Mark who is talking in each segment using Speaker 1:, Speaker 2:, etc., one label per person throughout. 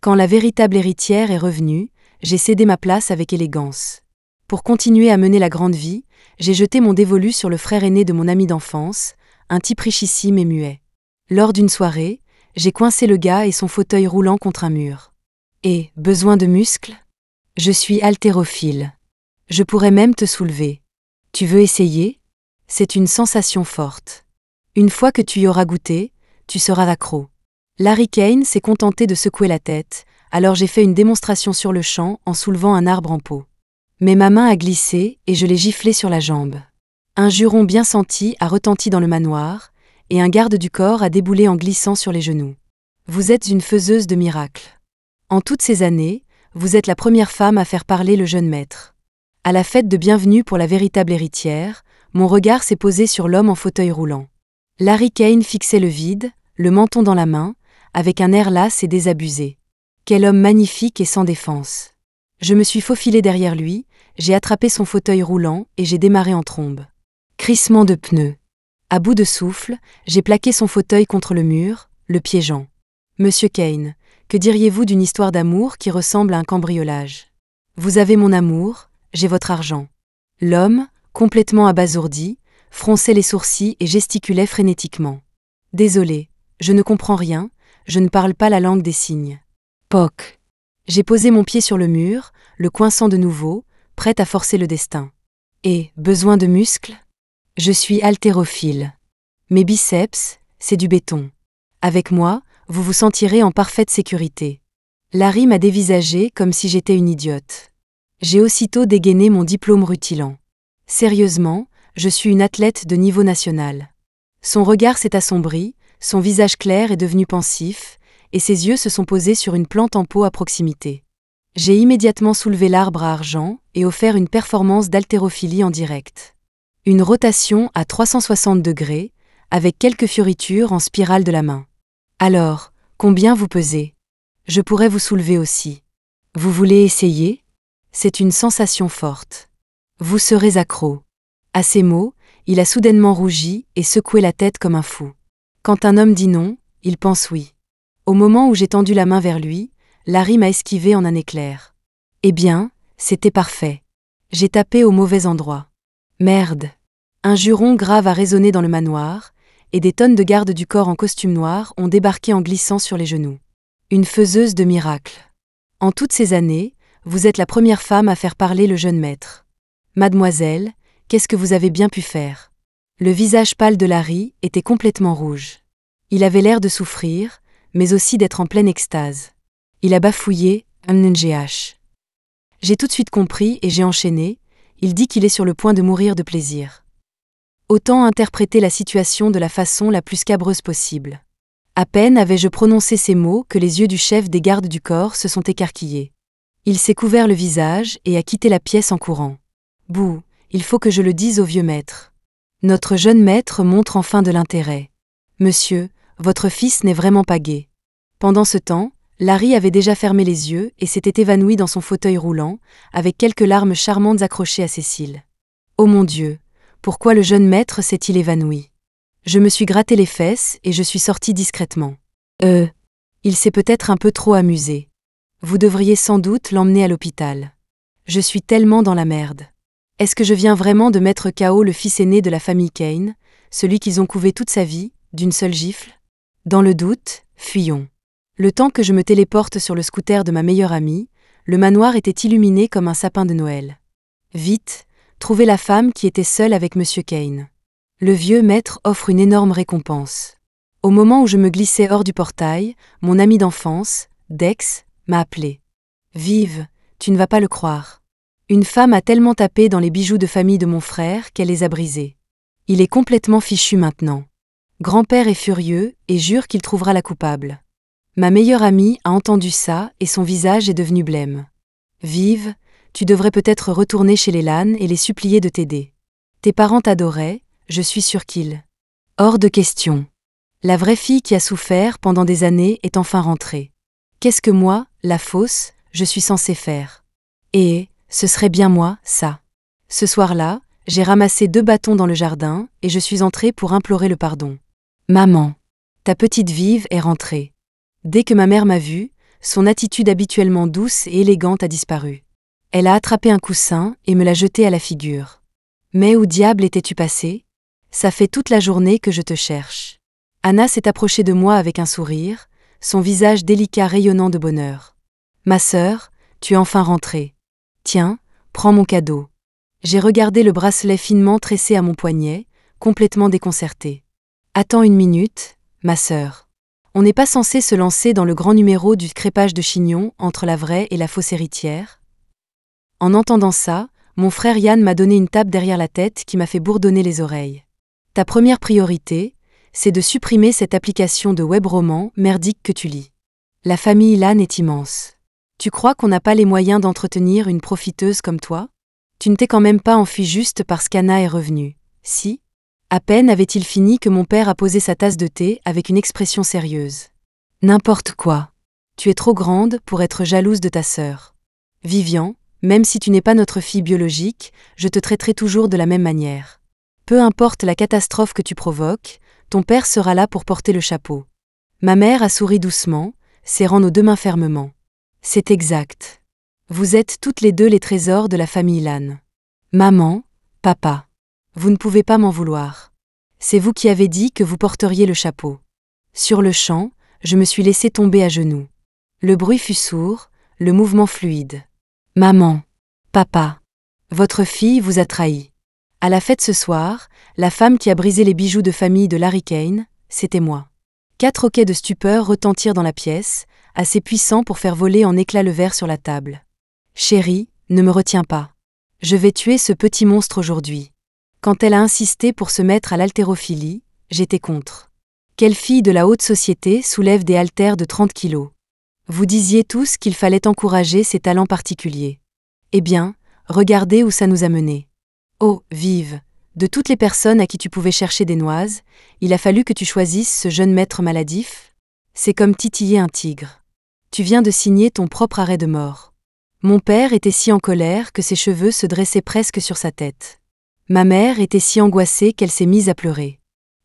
Speaker 1: Quand la véritable héritière est revenue, j'ai cédé ma place avec élégance. Pour continuer à mener la grande vie, j'ai jeté mon dévolu sur le frère aîné de mon ami d'enfance, un type richissime et muet. Lors d'une soirée, j'ai coincé le gars et son fauteuil roulant contre un mur. Et, besoin de muscles ? Je suis haltérophile. Je pourrais même te soulever. Tu veux essayer ? C'est une sensation forte. Une fois que tu y auras goûté, tu seras accro. Larry Kane s'est contenté de secouer la tête, alors j'ai fait une démonstration sur le champ en soulevant un arbre en pot. Mais ma main a glissé et je l'ai giflé sur la jambe. Un juron bien senti a retenti dans le manoir, et un garde du corps a déboulé en glissant sur les genoux. Vous êtes une faiseuse de miracles. En toutes ces années, vous êtes la première femme à faire parler le jeune maître. À la fête de bienvenue pour la véritable héritière, mon regard s'est posé sur l'homme en fauteuil roulant. Larry Kane fixait le vide, le menton dans la main, avec un air las et désabusé. Quel homme magnifique et sans défense. Je me suis faufilé derrière lui, j'ai attrapé son fauteuil roulant et j'ai démarré en trombe. Crissement de pneus. À bout de souffle, j'ai plaqué son fauteuil contre le mur, le piégeant. Monsieur Kane, que diriez-vous d'une histoire d'amour qui ressemble à un cambriolage ? Vous avez mon amour, j'ai votre argent. L'homme, complètement abasourdi, fronçait les sourcils et gesticulait frénétiquement. Désolé, je ne comprends rien, je ne parle pas la langue des signes. Poc. J'ai posé mon pied sur le mur, le coinçant de nouveau, prête à forcer le destin. Et, besoin de muscles ? Je suis haltérophile. Mes biceps, c'est du béton. Avec moi, vous vous sentirez en parfaite sécurité. Larry m'a dévisagé comme si j'étais une idiote. J'ai aussitôt dégainé mon diplôme rutilant. Sérieusement, je suis une athlète de niveau national. Son regard s'est assombri, son visage clair est devenu pensif, et ses yeux se sont posés sur une plante en pot à proximité. J'ai immédiatement soulevé l'arbre à argent et offert une performance d'haltérophilie en direct. Une rotation à 360 degrés, avec quelques fioritures en spirale de la main. Alors, combien vous pesez ? Je pourrais vous soulever aussi. Vous voulez essayer ? C'est une sensation forte. Vous serez accro. À ces mots, il a soudainement rougi et secoué la tête comme un fou. Quand un homme dit non, il pense oui. Au moment où j'ai tendu la main vers lui, Larry m'a esquivé en un éclair. Eh bien, c'était parfait. J'ai tapé au mauvais endroit. Merde. Un juron grave a résonné dans le manoir, et des tonnes de gardes du corps en costume noir ont débarqué en glissant sur les genoux. Une faiseuse de miracles. En toutes ces années, vous êtes la première femme à faire parler le jeune maître. Mademoiselle, qu'est-ce que vous avez bien pu faire ? Le visage pâle de Larry était complètement rouge. Il avait l'air de souffrir, mais aussi d'être en pleine extase. Il a bafouillé « MNGH ». J'ai tout de suite compris et j'ai enchaîné, il dit qu'il est sur le point de mourir de plaisir. Autant interpréter la situation de la façon la plus scabreuse possible. À peine avais-je prononcé ces mots que les yeux du chef des gardes du corps se sont écarquillés. Il s'est couvert le visage et a quitté la pièce en courant. Bouh, il faut que je le dise au vieux maître. Notre jeune maître montre enfin de l'intérêt. Monsieur, votre fils n'est vraiment pas gai. Pendant ce temps, Larry avait déjà fermé les yeux et s'était évanoui dans son fauteuil roulant, avec quelques larmes charmantes accrochées à ses cils. Oh mon Dieu, pourquoi le jeune maître s'est-il évanoui ? Je me suis gratté les fesses et je suis sorti discrètement. Il s'est peut-être un peu trop amusé. Vous devriez sans doute l'emmener à l'hôpital. Je suis tellement dans la merde. Est-ce que je viens vraiment de mettre KO le fils aîné de la famille Kane, celui qu'ils ont couvé toute sa vie, d'une seule gifle ? Dans le doute, fuyons. Le temps que je me téléporte sur le scooter de ma meilleure amie, le manoir était illuminé comme un sapin de Noël. Vite, trouvez la femme qui était seule avec Monsieur Kane. Le vieux maître offre une énorme récompense. Au moment où je me glissais hors du portail, mon ami d'enfance, Dex, m'a appelé. Vive, tu ne vas pas le croire. Une femme a tellement tapé dans les bijoux de famille de mon frère qu'elle les a brisés. Il est complètement fichu maintenant. Grand-père est furieux et jure qu'il trouvera la coupable. Ma meilleure amie a entendu ça et son visage est devenu blême. Vive, tu devrais peut-être retourner chez les Lannes et les supplier de t'aider. Tes parents t'adoraient, je suis sûre qu'ils. Hors de question. La vraie fille qui a souffert pendant des années est enfin rentrée. Qu'est-ce que moi, la fausse, je suis censée faire ? Et, ce serait bien moi, ça. Ce soir-là, j'ai ramassé 2 bâtons dans le jardin et je suis entrée pour implorer le pardon. Maman, ta petite Vive est rentrée. Dès que ma mère m'a vue, Son attitude habituellement douce et élégante a disparu. Elle a attrapé un coussin et me l'a jeté à la figure. Mais où diable étais-tu passé ? Ça fait toute la journée que je te cherche. Anna s'est approchée de moi avec un sourire, son visage délicat rayonnant de bonheur. Ma sœur, tu es enfin rentrée. Tiens, prends mon cadeau. J'ai regardé le bracelet finement tressé à mon poignet, complètement déconcerté. Attends une minute, ma sœur. On n'est pas censé se lancer dans le grand numéro du crépage de chignon entre la vraie et la fausse héritière ? En entendant ça, mon frère Yann m'a donné une tape derrière la tête qui m'a fait bourdonner les oreilles. Ta première priorité, c'est de supprimer cette application de web-roman merdique que tu lis. La famille Lan est immense. Tu crois qu'on n'a pas les moyens d'entretenir une profiteuse comme toi ? Tu ne t'es quand même pas enfui juste parce qu'Anna est revenue, si ? À peine avait-il fini que mon père a posé sa tasse de thé avec une expression sérieuse. N'importe quoi. Tu es trop grande pour être jalouse de ta sœur. Vivian, même si tu n'es pas notre fille biologique, je te traiterai toujours de la même manière. Peu importe la catastrophe que tu provoques, ton père sera là pour porter le chapeau. Ma mère a souri doucement, serrant nos 2 mains fermement. C'est exact. Vous êtes toutes les 2 les trésors de la famille Lan. Maman, papa. Vous ne pouvez pas m'en vouloir. C'est vous qui avez dit que vous porteriez le chapeau. Sur le champ, je me suis laissé tomber à genoux. Le bruit fut sourd, le mouvement fluide. Maman, papa. Votre fille vous a trahi. À la fête ce soir, la femme qui a brisé les bijoux de famille de Larry Kane, c'était moi. 4 hoquets de stupeur retentirent dans la pièce, assez puissants pour faire voler en éclats le verre sur la table. Chérie, ne me retiens pas. Je vais tuer ce petit monstre aujourd'hui. Quand elle a insisté pour se mettre à l'haltérophilie, j'étais contre. Quelle fille de la haute société soulève des haltères de 30 kilos ? Vous disiez tous qu'il fallait encourager ses talents particuliers. Eh bien, regardez où ça nous a menés. Oh, Vive, de toutes les personnes à qui tu pouvais chercher des noises, il a fallu que tu choisisses ce jeune maître maladif ? C'est comme titiller un tigre. Tu viens de signer ton propre arrêt de mort. Mon père était si en colère que ses cheveux se dressaient presque sur sa tête. Ma mère était si angoissée qu'elle s'est mise à pleurer.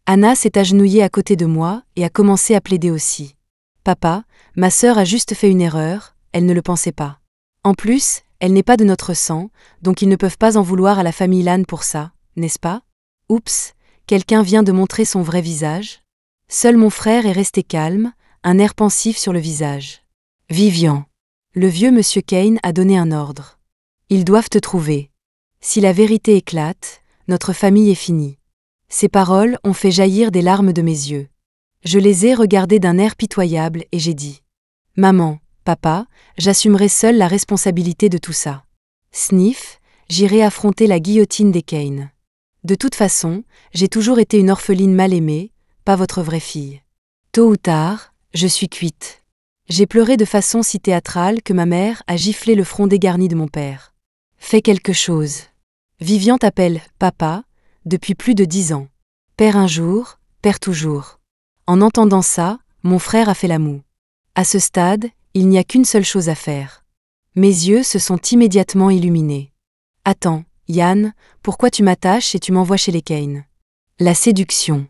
Speaker 1: Anna s'est agenouillée à côté de moi et a commencé à plaider aussi. Papa, ma sœur a juste fait une erreur, elle ne le pensait pas. En plus, elle n'est pas de notre sang, donc ils ne peuvent pas en vouloir à la famille Lan pour ça, n'est-ce pas ? Oups, quelqu'un vient de montrer son vrai visage ? Seul mon frère est resté calme, un air pensif sur le visage. Vivian. Le vieux monsieur Kane a donné un ordre. Ils doivent te trouver. Si la vérité éclate, notre famille est finie. Ces paroles ont fait jaillir des larmes de mes yeux. Je les ai regardées d'un air pitoyable et j'ai dit : Maman, papa, j'assumerai seule la responsabilité de tout ça. Sniff, j'irai affronter la guillotine des Kane. De toute façon, j'ai toujours été une orpheline mal aimée, pas votre vraie fille. Tôt ou tard, je suis cuite. J'ai pleuré de façon si théâtrale que ma mère a giflé le front dégarni de mon père. Fais quelque chose. Vivian t'appelle papa depuis plus de 10 ans. Père un jour, père toujours. En entendant ça, mon frère a fait la moue. À ce stade, il n'y a qu'une seule chose à faire. Mes yeux se sont immédiatement illuminés. Attends, Yann, pourquoi tu m'attaches et tu m'envoies chez les Kane ? La séduction.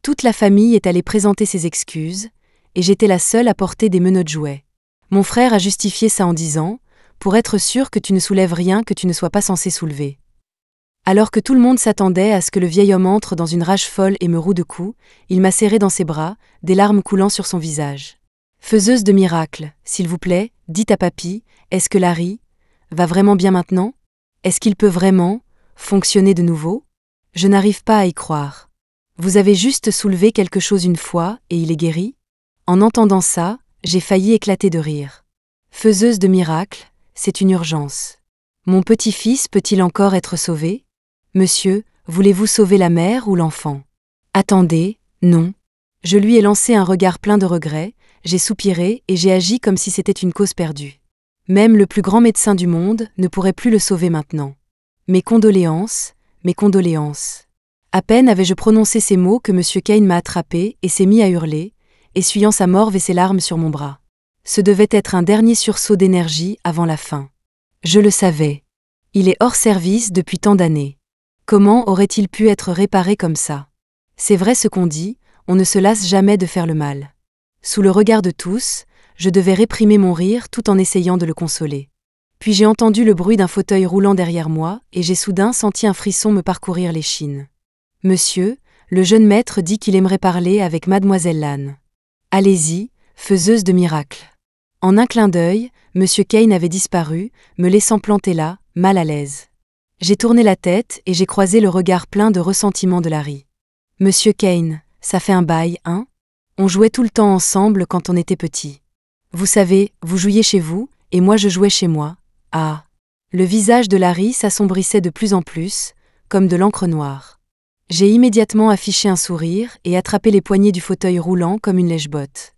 Speaker 1: Toute la famille est allée présenter ses excuses, et j'étais la seule à porter des menottes jouets. Mon frère a justifié ça en disant : pour être sûr que tu ne soulèves rien que tu ne sois pas censé soulever. Alors que tout le monde s'attendait à ce que le vieil homme entre dans une rage folle et me roue de coups, il m'a serré dans ses bras, des larmes coulant sur son visage. Faiseuse de miracles, s'il vous plaît, dites à papy, est-ce que Larry va vraiment bien maintenant ? Est-ce qu'il peut vraiment fonctionner de nouveau ? Je n'arrive pas à y croire. Vous avez juste soulevé quelque chose une fois et il est guéri ? En entendant ça, j'ai failli éclater de rire. Faiseuse de miracles, c'est une urgence. Mon petit-fils peut-il encore être sauvé ? Monsieur, voulez-vous sauver la mère ou l'enfant ? Attendez, non. Je lui ai lancé un regard plein de regret, j'ai soupiré et j'ai agi comme si c'était une cause perdue. Même le plus grand médecin du monde ne pourrait plus le sauver maintenant. Mes condoléances, mes condoléances. À peine avais-je prononcé ces mots que M. Kane m'a attrapé et s'est mis à hurler, essuyant sa morve et ses larmes sur mon bras. Ce devait être un dernier sursaut d'énergie avant la fin. Je le savais. Il est hors service depuis tant d'années. Comment aurait-il pu être réparé comme ça ? C'est vrai ce qu'on dit, on ne se lasse jamais de faire le mal. Sous le regard de tous, je devais réprimer mon rire tout en essayant de le consoler. Puis j'ai entendu le bruit d'un fauteuil roulant derrière moi et j'ai soudain senti un frisson me parcourir l'échine. Monsieur, le jeune maître dit qu'il aimerait parler avec mademoiselle Lannes. Allez-y, faiseuse de miracles. En un clin d'œil, Monsieur Kane avait disparu, me laissant planter là, mal à l'aise. J'ai tourné la tête et j'ai croisé le regard plein de ressentiment de Larry. Monsieur Kane, ça fait un bail, hein? On jouait tout le temps ensemble quand on était petit. Vous savez, vous jouiez chez vous, et moi je jouais chez moi. Ah! Le visage de Larry s'assombrissait de plus en plus, comme de l'encre noire. J'ai immédiatement affiché un sourire et attrapé les poignées du fauteuil roulant comme une lèche-botte.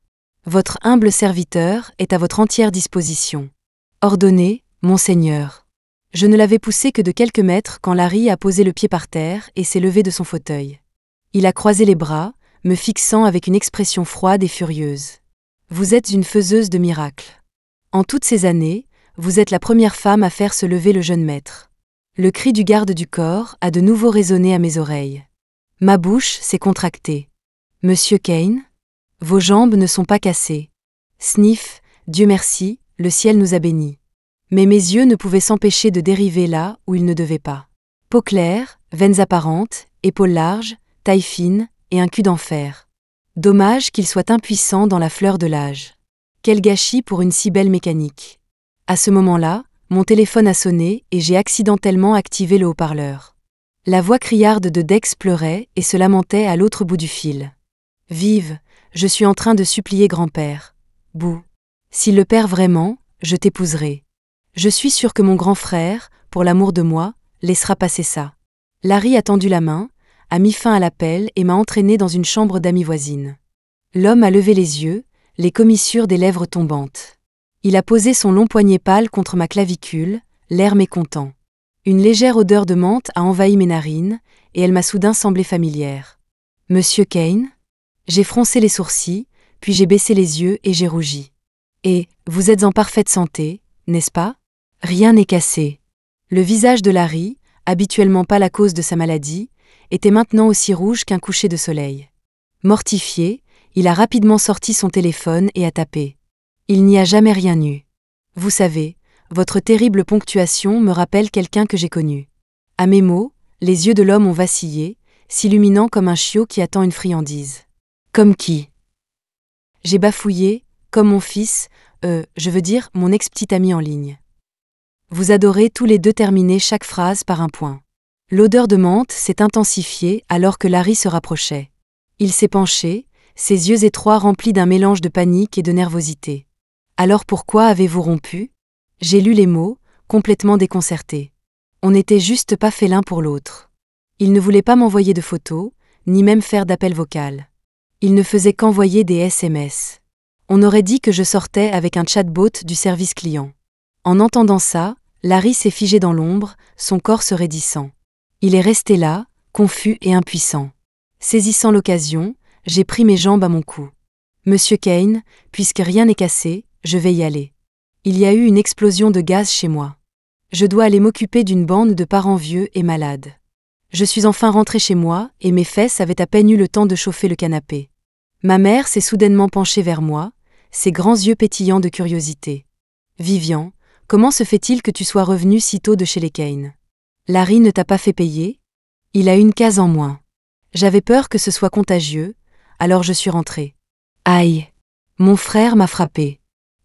Speaker 1: Votre humble serviteur est à votre entière disposition. Ordonnez, monseigneur. Je ne l'avais poussé que de quelques mètres quand Larry a posé le pied par terre et s'est levé de son fauteuil. Il a croisé les bras, me fixant avec une expression froide et furieuse. Vous êtes une faiseuse de miracles. En toutes ces années, vous êtes la première femme à faire se lever le jeune maître. Le cri du garde du corps a de nouveau résonné à mes oreilles. Ma bouche s'est contractée. Monsieur Kane? Vos jambes ne sont pas cassées. Sniff, Dieu merci, le ciel nous a bénis. Mais mes yeux ne pouvaient s'empêcher de dériver là où ils ne devaient pas. Peau claire, veines apparentes, épaules larges, taille fine et un cul d'enfer. Dommage qu'il soit impuissant dans la fleur de l'âge. Quel gâchis pour une si belle mécanique. À ce moment-là, mon téléphone a sonné et j'ai accidentellement activé le haut-parleur. La voix criarde de Dex pleurait et se lamentait à l'autre bout du fil. Vive, je suis en train de supplier grand-père. Bouh. S'il le perd vraiment, je t'épouserai. Je suis sûr que mon grand frère, pour l'amour de moi, laissera passer ça. Larry a tendu la main, a mis fin à l'appel et m'a entraîné dans une chambre d'amis voisine. L'homme a levé les yeux, les commissures des lèvres tombantes. Il a posé son long poignet pâle contre ma clavicule, l'air mécontent. Une légère odeur de menthe a envahi mes narines, et elle m'a soudain semblé familière. Monsieur Kane? J'ai froncé les sourcils, puis j'ai baissé les yeux et j'ai rougi. Et, vous êtes en parfaite santé, n'est-ce pas? Rien n'est cassé. Le visage de Larry, habituellement pas la cause de sa maladie, était maintenant aussi rouge qu'un coucher de soleil. Mortifié, il a rapidement sorti son téléphone et a tapé. Il n'y a jamais rien eu. Vous savez, votre terrible ponctuation me rappelle quelqu'un que j'ai connu. À mes mots, les yeux de l'homme ont vacillé, s'illuminant comme un chiot qui attend une friandise. Comme qui? J'ai bafouillé, comme mon fils, je veux dire mon ex-petit ami en ligne. Vous adorez tous les deux terminer chaque phrase par un point. L'odeur de menthe s'est intensifiée alors que Larry se rapprochait. Il s'est penché, ses yeux étroits remplis d'un mélange de panique et de nervosité. Alors pourquoi avez-vous rompu? J'ai lu les mots, complètement déconcerté. On n'était juste pas fait l'un pour l'autre. Il ne voulait pas m'envoyer de photos, ni même faire d'appel vocal. Il ne faisait qu'envoyer des SMS. On aurait dit que je sortais avec un chatbot du service client. En entendant ça, Larry s'est figé dans l'ombre, son corps se raidissant. Il est resté là, confus et impuissant. Saisissant l'occasion, j'ai pris mes jambes à mon cou. Monsieur Kane, puisque rien n'est cassé, je vais y aller. Il y a eu une explosion de gaz chez moi. Je dois aller m'occuper d'une bande de parents vieux et malades. Je suis enfin rentré chez moi et mes fesses avaient à peine eu le temps de chauffer le canapé. Ma mère s'est soudainement penchée vers moi, ses grands yeux pétillants de curiosité. Vivian, comment se fait-il que tu sois revenu si tôt de chez les Kane? Larry ne t'a pas fait payer? Il a une case en moins. J'avais peur que ce soit contagieux, alors je suis rentré. Aïe! Mon frère m'a frappé.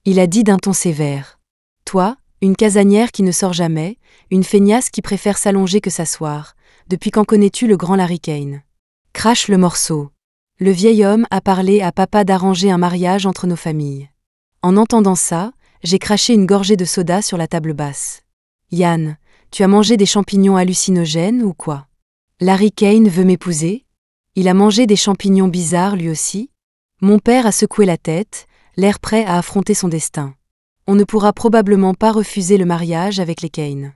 Speaker 1: Il a dit d'un ton sévère. Toi, une casanière qui ne sort jamais, une feignasse qui préfère s'allonger que s'asseoir, depuis quand connais-tu le grand Larry Kane? Crache le morceau. Le vieil homme a parlé à papa d'arranger un mariage entre nos familles. En entendant ça, j'ai craché une gorgée de soda sur la table basse. Yann, tu as mangé des champignons hallucinogènes ou quoi? Larry Kane veut m'épouser? Il a mangé des champignons bizarres lui aussi? Mon père a secoué la tête, l'air prêt à affronter son destin. On ne pourra probablement pas refuser le mariage avec les Kane.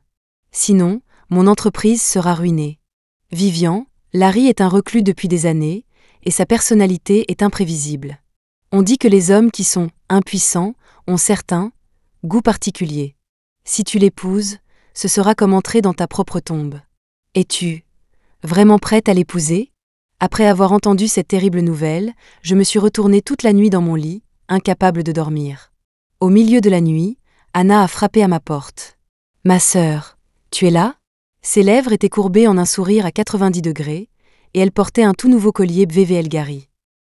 Speaker 1: Sinon, mon entreprise sera ruinée. Vivian, Larry est un reclus depuis des années, et sa personnalité est imprévisible. On dit que les hommes qui sont impuissants ont certains goûts particuliers. Si tu l'épouses, ce sera comme entrer dans ta propre tombe. Es-tu vraiment prête à l'épouser? Après avoir entendu cette terrible nouvelle, je me suis retournée toute la nuit dans mon lit, incapable de dormir. Au milieu de la nuit, Anna a frappé à ma porte. « Ma sœur, tu es là ?» Ses lèvres étaient courbées en un sourire à 90 degrés, et elle portait un tout nouveau collier BVL Gary.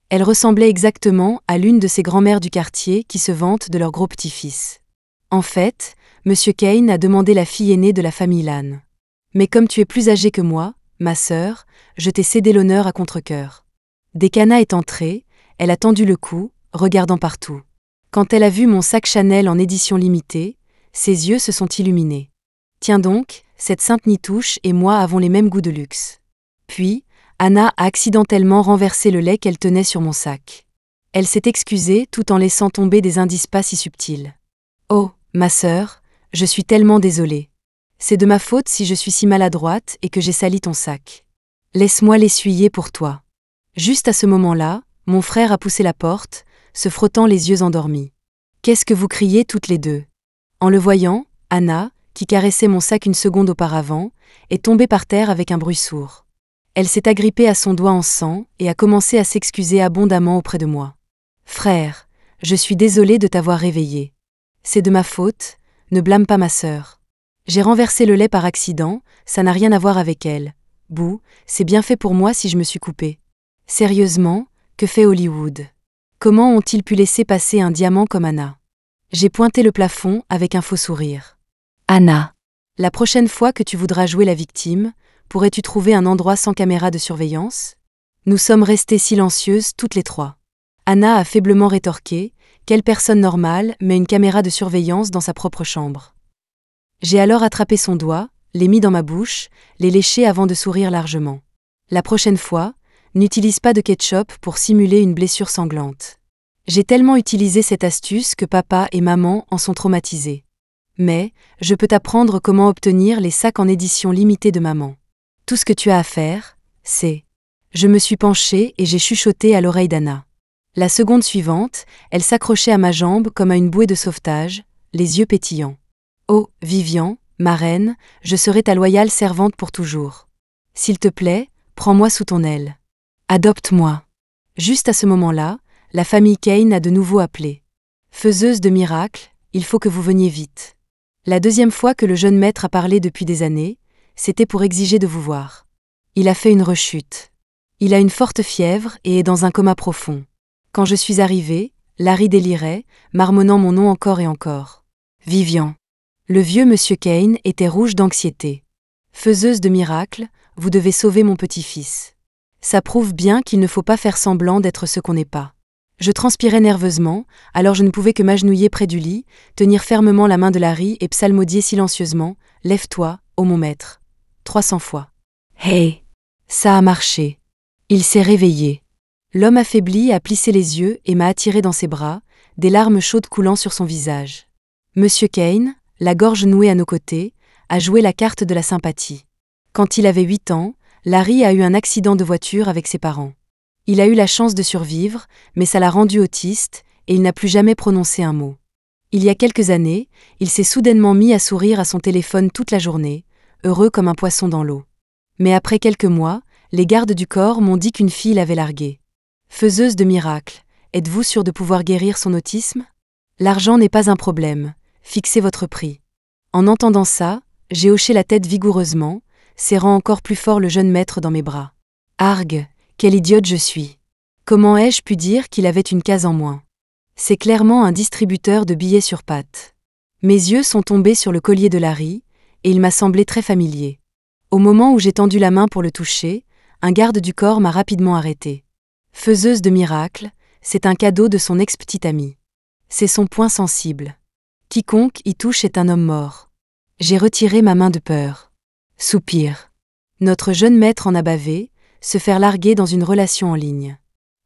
Speaker 1: Elle ressemblait exactement à l'une de ces grand-mères du quartier qui se vantent de leur gros petit-fils. En fait, Monsieur Kane a demandé la fille aînée de la famille Lan. Mais comme tu es plus âgée que moi, ma sœur, je t'ai cédé l'honneur à contre-cœur. Dès qu'Anna est entrée, elle a tendu le cou, regardant partout. Quand elle a vu mon sac Chanel en édition limitée, ses yeux se sont illuminés. Tiens donc, cette sainte Nitouche et moi avons les mêmes goûts de luxe. Puis, Anna a accidentellement renversé le lait qu'elle tenait sur mon sac. Elle s'est excusée tout en laissant tomber des indices pas si subtils. « Oh, ma sœur, je suis tellement désolée. C'est de ma faute si je suis si maladroite et que j'ai sali ton sac. Laisse-moi l'essuyer pour toi. » Juste à ce moment-là, mon frère a poussé la porte, se frottant les yeux endormis. « Qu'est-ce que vous criez toutes les deux ?» En le voyant, Anna, qui caressait mon sac une seconde auparavant, est tombée par terre avec un bruit sourd. Elle s'est agrippée à son doigt en sang et a commencé à s'excuser abondamment auprès de moi. « Frère, je suis désolée de t'avoir réveillé. C'est de ma faute, ne blâme pas ma sœur. J'ai renversé le lait par accident, ça n'a rien à voir avec elle. Bouh, c'est bien fait pour moi si je me suis coupée. Sérieusement, que fait Hollywood? Comment ont-ils pu laisser passer un diamant comme Anna ?» J'ai pointé le plafond avec un faux sourire. « Anna, la prochaine fois que tu voudras jouer la victime, pourrais-tu trouver un endroit sans caméra de surveillance ?» Nous sommes restées silencieuses toutes les trois. Anna a faiblement rétorqué: « Quelle personne normale met une caméra de surveillance dans sa propre chambre ?» J'ai alors attrapé son doigt, l'ai mis dans ma bouche, l'ai léché avant de sourire largement. « La prochaine fois, n'utilise pas de ketchup pour simuler une blessure sanglante. » J'ai tellement utilisé cette astuce que papa et maman en sont traumatisés. Mais, je peux t'apprendre comment obtenir les sacs en édition limitée de maman. Tout ce que tu as à faire, c'est... Je me suis penchée et j'ai chuchoté à l'oreille d'Anna. La seconde suivante, elle s'accrochait à ma jambe comme à une bouée de sauvetage, les yeux pétillants. « Oh, Vivian, ma reine, je serai ta loyale servante pour toujours. S'il te plaît, prends-moi sous ton aile. Adopte-moi. » Juste à ce moment-là, la famille Kane a de nouveau appelé. « Faiseuse de miracles, il faut que vous veniez vite. » La deuxième fois que le jeune maître a parlé depuis des années, c'était pour exiger de vous voir. Il a fait une rechute. Il a une forte fièvre et est dans un coma profond. Quand je suis arrivée, Larry délirait, marmonnant mon nom encore et encore. « Vivian. » Le vieux monsieur Kane était rouge d'anxiété. « Faiseuse de miracles, vous devez sauver mon petit-fils. Ça prouve bien qu'il ne faut pas faire semblant d'être ce qu'on n'est pas. » Je transpirais nerveusement, alors je ne pouvais que m'agenouiller près du lit, tenir fermement la main de Larry et psalmodier silencieusement « Lève-toi, ô mon maître !» 300 fois. « Hey !» Ça a marché. Il s'est réveillé. L'homme affaibli a plissé les yeux et m'a attiré dans ses bras, des larmes chaudes coulant sur son visage. Monsieur Kane, la gorge nouée à nos côtés, a joué la carte de la sympathie. Quand il avait 8 ans, Larry a eu un accident de voiture avec ses parents. Il a eu la chance de survivre, mais ça l'a rendu autiste, et il n'a plus jamais prononcé un mot. Il y a quelques années, il s'est soudainement mis à sourire à son téléphone toute la journée, heureux comme un poisson dans l'eau. Mais après quelques mois, les gardes du corps m'ont dit qu'une fille l'avait largué. Faiseuse de miracles, êtes-vous sûre de pouvoir guérir son autisme? L'argent n'est pas un problème, fixez votre prix. En entendant ça, j'ai hoché la tête vigoureusement, serrant encore plus fort le jeune maître dans mes bras. Argue, quelle idiote je suis. Comment ai-je pu dire qu'il avait une case en moins? C'est clairement un distributeur de billets sur pattes. Mes yeux sont tombés sur le collier de Larry, et il m'a semblé très familier. Au moment où j'ai tendu la main pour le toucher, un garde du corps m'a rapidement arrêté. Faiseuse de miracles, c'est un cadeau de son ex-petite amie. C'est son point sensible. Quiconque y touche est un homme mort. J'ai retiré ma main de peur. Soupir. Notre jeune maître en a bavé, se faire larguer dans une relation en ligne.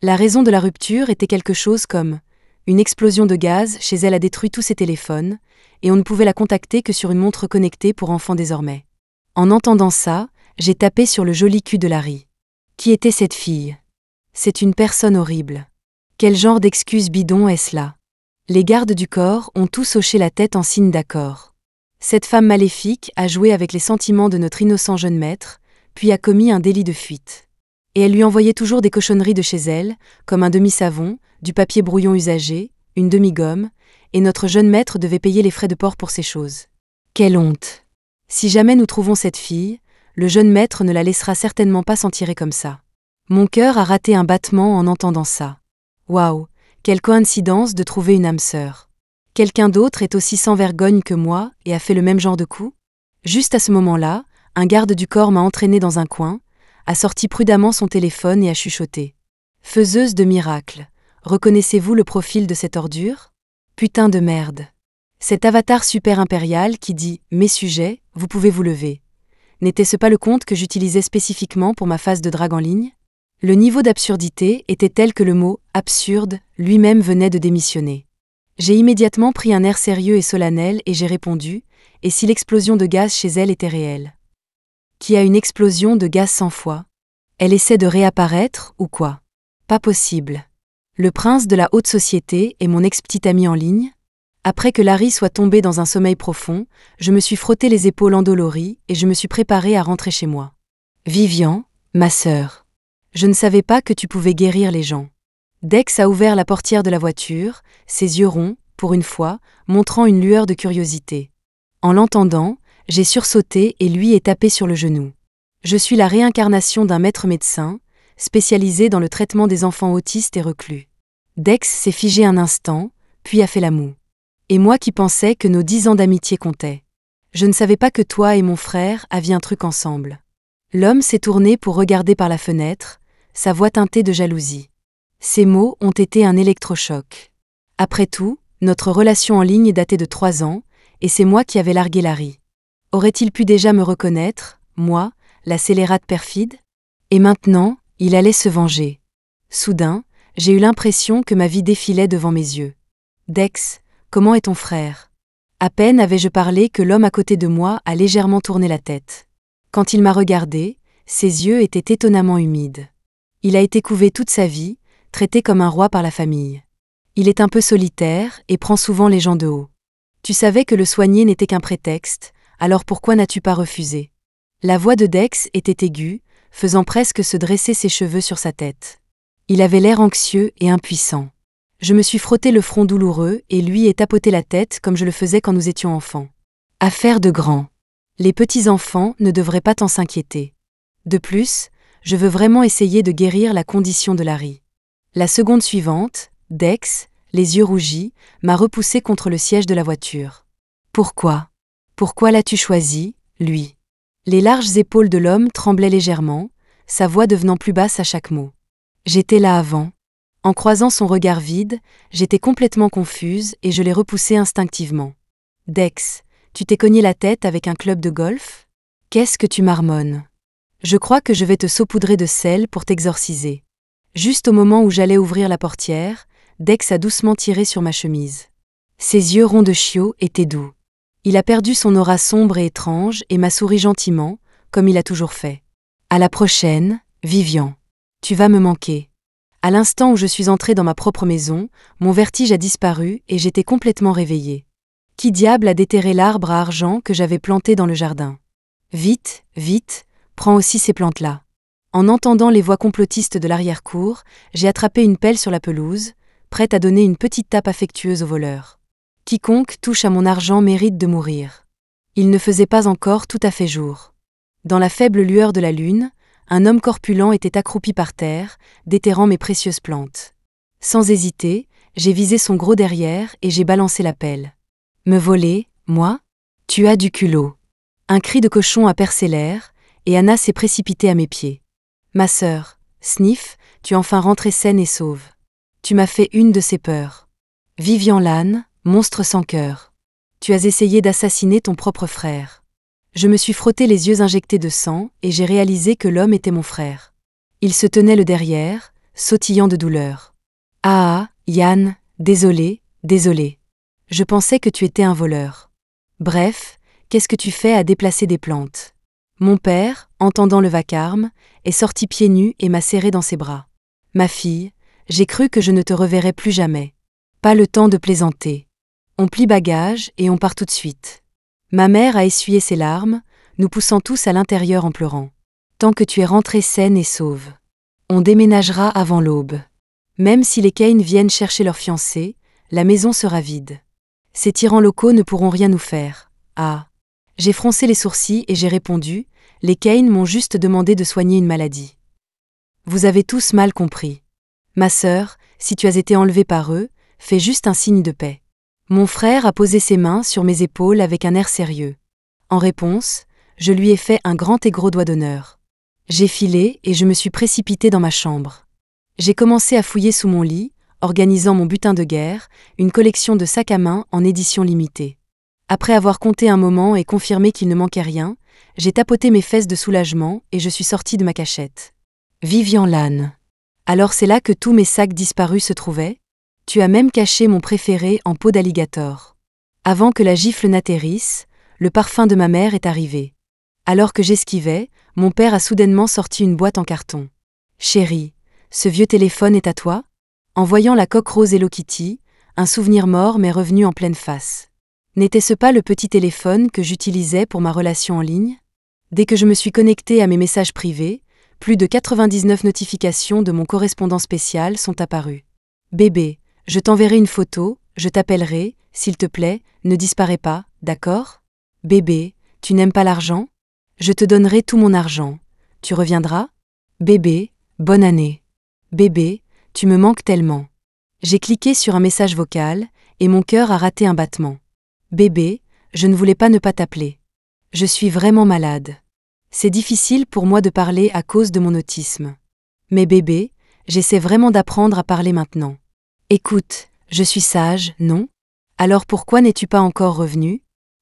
Speaker 1: La raison de la rupture était quelque chose comme une explosion de gaz chez elle a détruit tous ses téléphones, et on ne pouvait la contacter que sur une montre connectée pour enfants désormais. En entendant ça, j'ai tapé sur le joli cul de Larry. Qui était cette fille? C'est une personne horrible. Quel genre d'excuse bidon est-ce là? Les gardes du corps ont tous hoché la tête en signe d'accord. Cette femme maléfique a joué avec les sentiments de notre innocent jeune maître, puis a commis un délit de fuite. Et elle lui envoyait toujours des cochonneries de chez elle, comme un demi-savon, du papier brouillon usagé, une demi-gomme, et notre jeune maître devait payer les frais de port pour ces choses. Quelle honte! Si jamais nous trouvons cette fille, le jeune maître ne la laissera certainement pas s'en tirer comme ça. Mon cœur a raté un battement en entendant ça. Waouh, quelle coïncidence de trouver une âme sœur. Quelqu'un d'autre est aussi sans vergogne que moi et a fait le même genre de coup? Juste à ce moment-là, un garde du corps m'a entraîné dans un coin, a sorti prudemment son téléphone et a chuchoté. Faiseuse de miracles, reconnaissez-vous le profil de cette ordure? Putain de merde. Cet avatar super impérial qui dit « Mes sujets, vous pouvez vous lever ». N'était-ce pas le compte que j'utilisais spécifiquement pour ma phase de drague en ligne? Le niveau d'absurdité était tel que le mot « absurde » lui-même venait de démissionner. J'ai immédiatement pris un air sérieux et solennel et j'ai répondu « Et si l'explosion de gaz chez elle était réelle ?» Qui a une explosion de gaz 100 fois? Elle essaie de réapparaître, ou quoi? Pas possible. Le prince de la haute société est mon ex-petit ami en ligne? Après que Larry soit tombé dans un sommeil profond, je me suis frotté les épaules endolories et je me suis préparé à rentrer chez moi. Vivian, ma sœur. Je ne savais pas que tu pouvais guérir les gens. Dex a ouvert la portière de la voiture, ses yeux ronds, pour une fois, montrant une lueur de curiosité. En l'entendant, j'ai sursauté et lui est tapé sur le genou. Je suis la réincarnation d'un maître médecin, spécialisé dans le traitement des enfants autistes et reclus. Dex s'est figé un instant, puis a fait la moue. Et moi qui pensais que nos 10 ans d'amitié comptaient. Je ne savais pas que toi et mon frère aviez un truc ensemble. L'homme s'est tourné pour regarder par la fenêtre, sa voix teintée de jalousie. Ces mots ont été un électrochoc. Après tout, notre relation en ligne datait de 3 ans, et c'est moi qui avais largué Larry. Aurait-il pu déjà me reconnaître, moi, la scélérate perfide? Et maintenant, il allait se venger. Soudain, j'ai eu l'impression que ma vie défilait devant mes yeux. Dex, comment est ton frère? À peine avais-je parlé que l'homme à côté de moi a légèrement tourné la tête. Quand il m'a regardé, ses yeux étaient étonnamment humides. Il a été couvé toute sa vie, traité comme un roi par la famille. Il est un peu solitaire et prend souvent les gens de haut. Tu savais que le soigner n'était qu'un prétexte, alors pourquoi n'as-tu pas refusé? La voix de Dex était aiguë, faisant presque se dresser ses cheveux sur sa tête. Il avait l'air anxieux et impuissant. Je me suis frotté le front douloureux et lui ai tapoté la tête comme je le faisais quand nous étions enfants. Affaire de grand. Les petits-enfants ne devraient pas tant s'inquiéter. De plus, je veux vraiment essayer de guérir la condition de Larry. La seconde suivante, Dex, les yeux rougis, m'a repoussé contre le siège de la voiture. Pourquoi? Pourquoi l'as-tu choisi, lui? Les larges épaules de l'homme tremblaient légèrement, sa voix devenant plus basse à chaque mot. J'étais là avant. En croisant son regard vide, j'étais complètement confuse et je l'ai repoussé instinctivement. Dex, tu t'es cogné la tête avec un club de golf? Qu'est-ce que tu marmonnes? Je crois que je vais te saupoudrer de sel pour t'exorciser. Juste au moment où j'allais ouvrir la portière, Dex a doucement tiré sur ma chemise. Ses yeux ronds de chiot étaient doux. Il a perdu son aura sombre et étrange et m'a souri gentiment, comme il a toujours fait. À la prochaine, Vivian. Tu vas me manquer. À l'instant où je suis entrée dans ma propre maison, mon vertige a disparu et j'étais complètement réveillée. Qui diable a déterré l'arbre à argent que j'avais planté dans le jardin? Vite, vite, prends aussi ces plantes-là. En entendant les voix complotistes de l'arrière-cour, j'ai attrapé une pelle sur la pelouse, prête à donner une petite tape affectueuse au voleur. Quiconque touche à mon argent mérite de mourir. Il ne faisait pas encore tout à fait jour. Dans la faible lueur de la lune, un homme corpulent était accroupi par terre, déterrant mes précieuses plantes. Sans hésiter, j'ai visé son gros derrière et j'ai balancé la pelle. Me voler, moi? Tu as du culot. Un cri de cochon a percé l'air, et Anna s'est précipitée à mes pieds. Ma sœur, Sniff, tu es enfin rentrée saine et sauve. Tu m'as fait une de ces peurs. Vivian Lannes, monstre sans cœur. Tu as essayé d'assassiner ton propre frère. Je me suis frotté les yeux injectés de sang et j'ai réalisé que l'homme était mon frère. Il se tenait le derrière, sautillant de douleur. Ah, Yann, désolé, désolé. Je pensais que tu étais un voleur. Bref, qu'est-ce que tu fais à déplacer des plantes? Mon père, entendant le vacarme, est sorti pieds nus et m'a serré dans ses bras. Ma fille, j'ai cru que je ne te reverrais plus jamais. Pas le temps de plaisanter. On plie bagages et on part tout de suite. Ma mère a essuyé ses larmes, nous poussant tous à l'intérieur en pleurant. Tant que tu es rentrée saine et sauve. On déménagera avant l'aube. Même si les Kane viennent chercher leur fiancé, la maison sera vide. Ces tyrans locaux ne pourront rien nous faire. Ah. J'ai froncé les sourcils et j'ai répondu, les Kane m'ont juste demandé de soigner une maladie. Vous avez tous mal compris. Ma sœur, si tu as été enlevée par eux, fais juste un signe de paix. Mon frère a posé ses mains sur mes épaules avec un air sérieux. En réponse, je lui ai fait un grand et gros doigt d'honneur. J'ai filé et je me suis précipitée dans ma chambre. J'ai commencé à fouiller sous mon lit, organisant mon butin de guerre, une collection de sacs à main en édition limitée. Après avoir compté un moment et confirmé qu'il ne manquait rien, j'ai tapoté mes fesses de soulagement et je suis sortie de ma cachette. Vivian Lannes. Alors c'est là que tous mes sacs disparus se trouvaient? Tu as même caché mon préféré en peau d'alligator. Avant que la gifle n'atterrisse, le parfum de ma mère est arrivé. Alors que j'esquivais, mon père a soudainement sorti une boîte en carton. Chérie, ce vieux téléphone est à toi? En voyant la coque rose Hello Kitty, un souvenir mort m'est revenu en pleine face. N'était-ce pas le petit téléphone que j'utilisais pour ma relation en ligne? Dès que je me suis connectée à mes messages privés, plus de 99 notifications de mon correspondant spécial sont apparues. Bébé, je t'enverrai une photo, je t'appellerai, s'il te plaît, ne disparais pas, d'accord? Bébé, tu n'aimes pas l'argent? Je te donnerai tout mon argent. Tu reviendras? Bébé, bonne année. Bébé, tu me manques tellement. J'ai cliqué sur un message vocal, et mon cœur a raté un battement. Bébé, je ne voulais pas ne pas t'appeler. Je suis vraiment malade. C'est difficile pour moi de parler à cause de mon autisme. Mais bébé, j'essaie vraiment d'apprendre à parler maintenant. Écoute, je suis sage, non? Alors pourquoi n'es-tu pas encore revenu?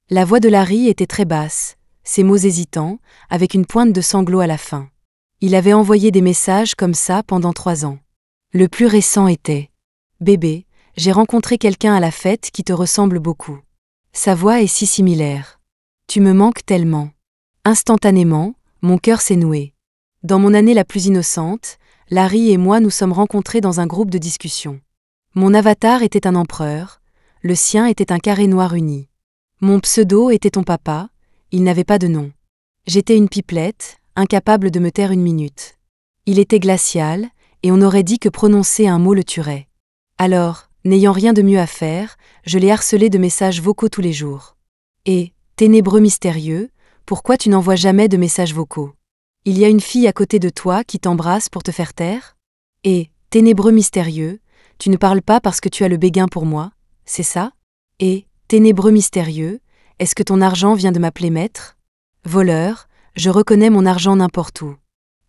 Speaker 1: La voix de Larry était très basse, ses mots hésitants, avec une pointe de sanglot à la fin. Il avait envoyé des messages comme ça pendant 3 ans. Le plus récent était « Bébé, j'ai rencontré quelqu'un à la fête qui te ressemble beaucoup. Sa voix est si similaire. Tu me manques tellement. » Instantanément, mon cœur s'est noué. Dans mon année la plus innocente, Larry et moi nous sommes rencontrés dans un groupe de discussion. Mon avatar était un empereur, le sien était un carré noir uni. Mon pseudo était ton papa, il n'avait pas de nom. J'étais une pipelette, incapable de me taire une minute. Il était glacial, et on aurait dit que prononcer un mot le tuerait. Alors, n'ayant rien de mieux à faire, je l'ai harcelé de messages vocaux tous les jours. Et, ténébreux mystérieux, pourquoi tu n'envoies jamais de messages vocaux? Il y a une fille à côté de toi qui t'embrasse pour te faire taire? Et, ténébreux mystérieux, tu ne parles pas parce que tu as le béguin pour moi, c'est ça? Et, ténébreux mystérieux, est-ce que ton argent vient de m'appeler maître? Voleur, je reconnais mon argent n'importe où.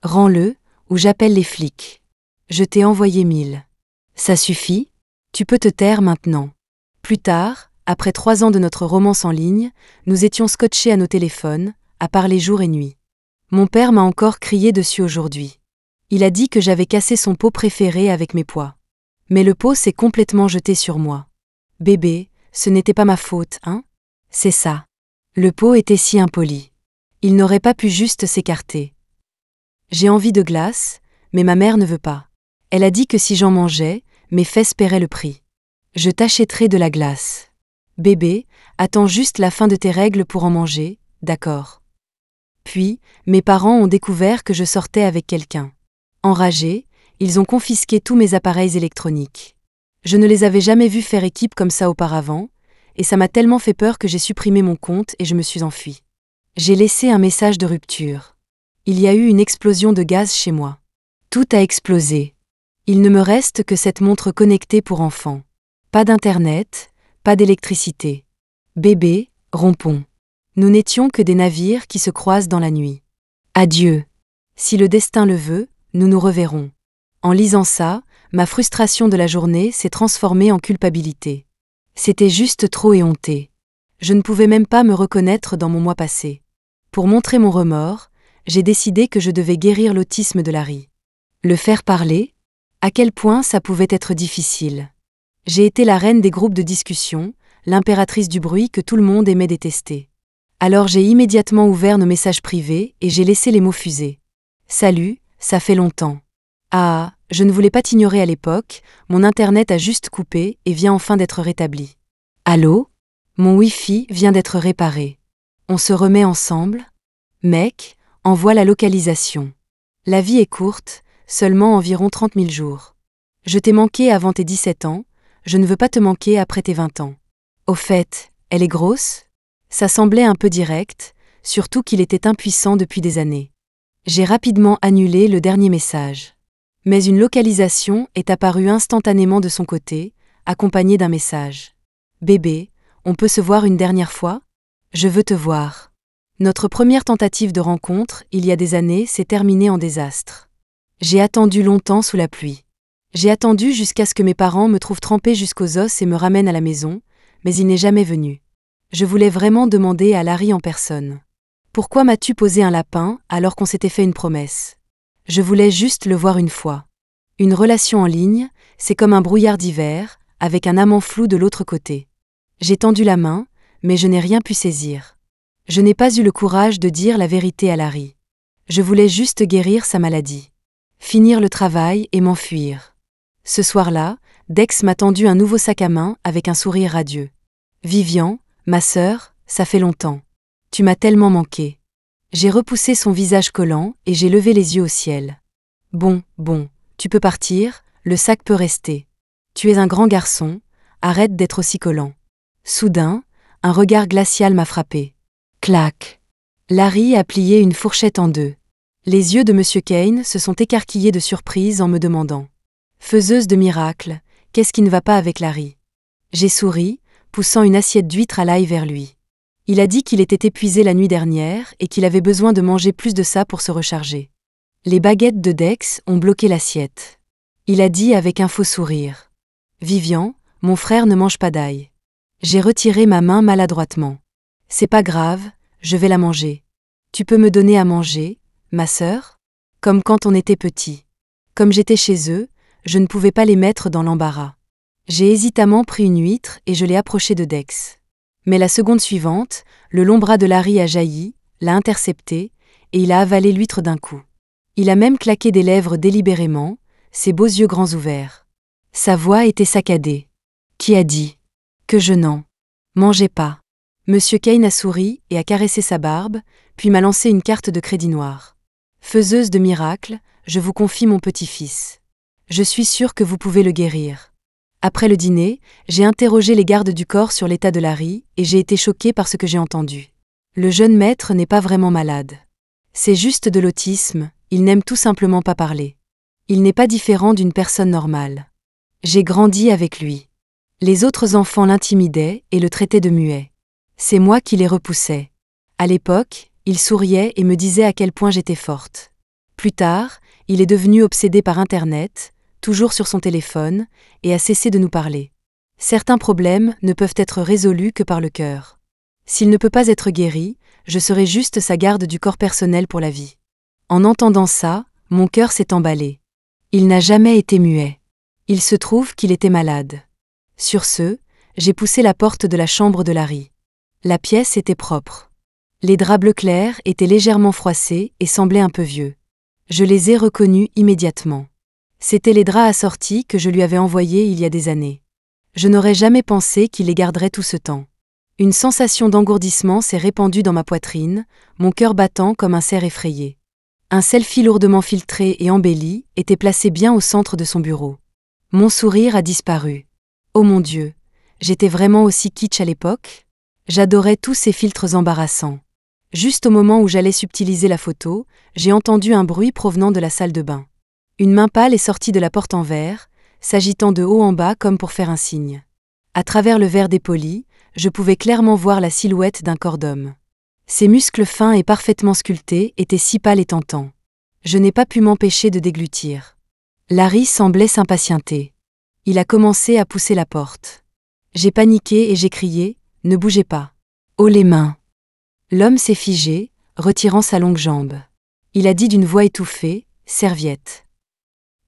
Speaker 1: Rends-le, ou j'appelle les flics. Je t'ai envoyé 1000. Ça suffit? Tu peux te taire maintenant. Plus tard, après 3 ans de notre romance en ligne, nous étions scotchés à nos téléphones, à parler jour et nuit. Mon père m'a encore crié dessus aujourd'hui. Il a dit que j'avais cassé son pot préféré avec mes pois. Mais le pot s'est complètement jeté sur moi. Bébé, ce n'était pas ma faute, hein? C'est ça. Le pot était si impoli. Il n'aurait pas pu juste s'écarter. J'ai envie de glace, mais ma mère ne veut pas. Elle a dit que si j'en mangeais, mes fesses paieraient le prix. Je t'achèterai de la glace. Bébé, attends juste la fin de tes règles pour en manger, d'accord? Puis, mes parents ont découvert que je sortais avec quelqu'un. Enragés, ils ont confisqué tous mes appareils électroniques. Je ne les avais jamais vus faire équipe comme ça auparavant, et ça m'a tellement fait peur que j'ai supprimé mon compte et je me suis enfuie. J'ai laissé un message de rupture. Il y a eu une explosion de gaz chez moi. Tout a explosé. Il ne me reste que cette montre connectée pour enfants. Pas d'internet, pas d'électricité. Bébé, rompons. Nous n'étions que des navires qui se croisent dans la nuit. Adieu. Si le destin le veut, nous nous reverrons. En lisant ça, ma frustration de la journée s'est transformée en culpabilité. C'était juste trop éhonté. Je ne pouvais même pas me reconnaître dans mon moi passé. Pour montrer mon remords, j'ai décidé que je devais guérir l'autisme de Larry. Le faire parler? À quel point ça pouvait être difficile. J'ai été la reine des groupes de discussion, l'impératrice du bruit que tout le monde aimait détester. Alors j'ai immédiatement ouvert nos messages privés et j'ai laissé les mots fuser. Salut, ça fait longtemps. Ah, je ne voulais pas t'ignorer à l'époque, mon internet a juste coupé et vient enfin d'être rétabli. Allô? Mon Wi-Fi vient d'être réparé. On se remet ensemble? Mec, envoie la localisation. La vie est courte, seulement environ 30 000 jours. Je t'ai manqué avant tes 17 ans, Je ne veux pas te manquer après tes 20 ans. Au fait, elle est grosse ? Ça semblait un peu direct, surtout qu'il était impuissant depuis des années. J'ai rapidement annulé le dernier message. Mais une localisation est apparue instantanément de son côté, accompagnée d'un message. Bébé, on peut se voir une dernière fois ? Je veux te voir. Notre première tentative de rencontre, il y a des années, s'est terminée en désastre. J'ai attendu longtemps sous la pluie. J'ai attendu jusqu'à ce que mes parents me trouvent trempée jusqu'aux os et me ramènent à la maison, mais il n'est jamais venu. Je voulais vraiment demander à Larry en personne. Pourquoi m'as-tu posé un lapin alors qu'on s'était fait une promesse ? Je voulais juste le voir une fois. Une relation en ligne, c'est comme un brouillard d'hiver, avec un amant flou de l'autre côté. J'ai tendu la main, mais je n'ai rien pu saisir. Je n'ai pas eu le courage de dire la vérité à Larry. Je voulais juste guérir sa maladie. Finir le travail et m'enfuir. Ce soir-là, Dex m'a tendu un nouveau sac à main avec un sourire radieux. Vivian, ma sœur, ça fait longtemps. Tu m'as tellement manqué. J'ai repoussé son visage collant et j'ai levé les yeux au ciel. Bon, tu peux partir, le sac peut rester. Tu es un grand garçon, arrête d'être aussi collant. Soudain, un regard glacial m'a frappé. Clac. Larry a plié une fourchette en deux. Les yeux de M. Kane se sont écarquillés de surprise en me demandant. Faiseuse de miracles, qu'est-ce qui ne va pas avec Larry ? J'ai souri, poussant une assiette d'huîtres à l'ail vers lui. Il a dit qu'il était épuisé la nuit dernière et qu'il avait besoin de manger plus de ça pour se recharger. Les baguettes de Dex ont bloqué l'assiette. Il a dit avec un faux sourire. Vivian, mon frère ne mange pas d'ail. J'ai retiré ma main maladroitement. C'est pas grave, je vais la manger. Tu peux me donner à manger, ma sœur ? Comme quand on était petit. Comme j'étais chez eux, je ne pouvais pas les mettre dans l'embarras. J'ai hésitamment pris une huître et je l'ai approchée de Dex. Mais la seconde suivante, le long bras de Larry a jailli, l'a intercepté, et il a avalé l'huître d'un coup. Il a même claqué des lèvres délibérément, ses beaux yeux grands ouverts. Sa voix était saccadée. Qui a dit que je n'en mangeais pas ? Monsieur Kane a souri et a caressé sa barbe, puis m'a lancé une carte de crédit noir. Faiseuse de miracles, je vous confie mon petit-fils. Je suis sûre que vous pouvez le guérir. Après le dîner, j'ai interrogé les gardes du corps sur l'état de Larry et j'ai été choquée par ce que j'ai entendu. Le jeune maître n'est pas vraiment malade. C'est juste de l'autisme, il n'aime tout simplement pas parler. Il n'est pas différent d'une personne normale. J'ai grandi avec lui. Les autres enfants l'intimidaient et le traitaient de muet. C'est moi qui les repoussais. À l'époque, il souriait et me disait à quel point j'étais forte. Plus tard, il est devenu obsédé par Internet, toujours sur son téléphone, et a cessé de nous parler. Certains problèmes ne peuvent être résolus que par le cœur. S'il ne peut pas être guéri, je serai juste sa garde du corps personnel pour la vie. En entendant ça, mon cœur s'est emballé. Il n'a jamais été muet. Il se trouve qu'il était malade. Sur ce, j'ai poussé la porte de la chambre de Larry. La pièce était propre. Les draps bleu clair étaient légèrement froissés et semblaient un peu vieux. Je les ai reconnus immédiatement. C'étaient les draps assortis que je lui avais envoyés il y a des années. Je n'aurais jamais pensé qu'il les garderait tout ce temps. Une sensation d'engourdissement s'est répandue dans ma poitrine, mon cœur battant comme un cerf effrayé. Un selfie lourdement filtré et embelli était placé bien au centre de son bureau. Mon sourire a disparu. Oh mon Dieu, j'étais vraiment aussi kitsch à l'époque ? J'adorais tous ces filtres embarrassants. Juste au moment où j'allais subtiliser la photo, j'ai entendu un bruit provenant de la salle de bain. Une main pâle est sortie de la porte en verre, s'agitant de haut en bas comme pour faire un signe. À travers le verre dépoli, je pouvais clairement voir la silhouette d'un corps d'homme. Ses muscles fins et parfaitement sculptés étaient si pâles et tentants. Je n'ai pas pu m'empêcher de déglutir. Larry semblait s'impatienter. Il a commencé à pousser la porte. J'ai paniqué et j'ai crié « Ne bougez pas !» Oh les mains ! L'homme s'est figé, retirant sa longue jambe. Il a dit d'une voix étouffée « Serviette !»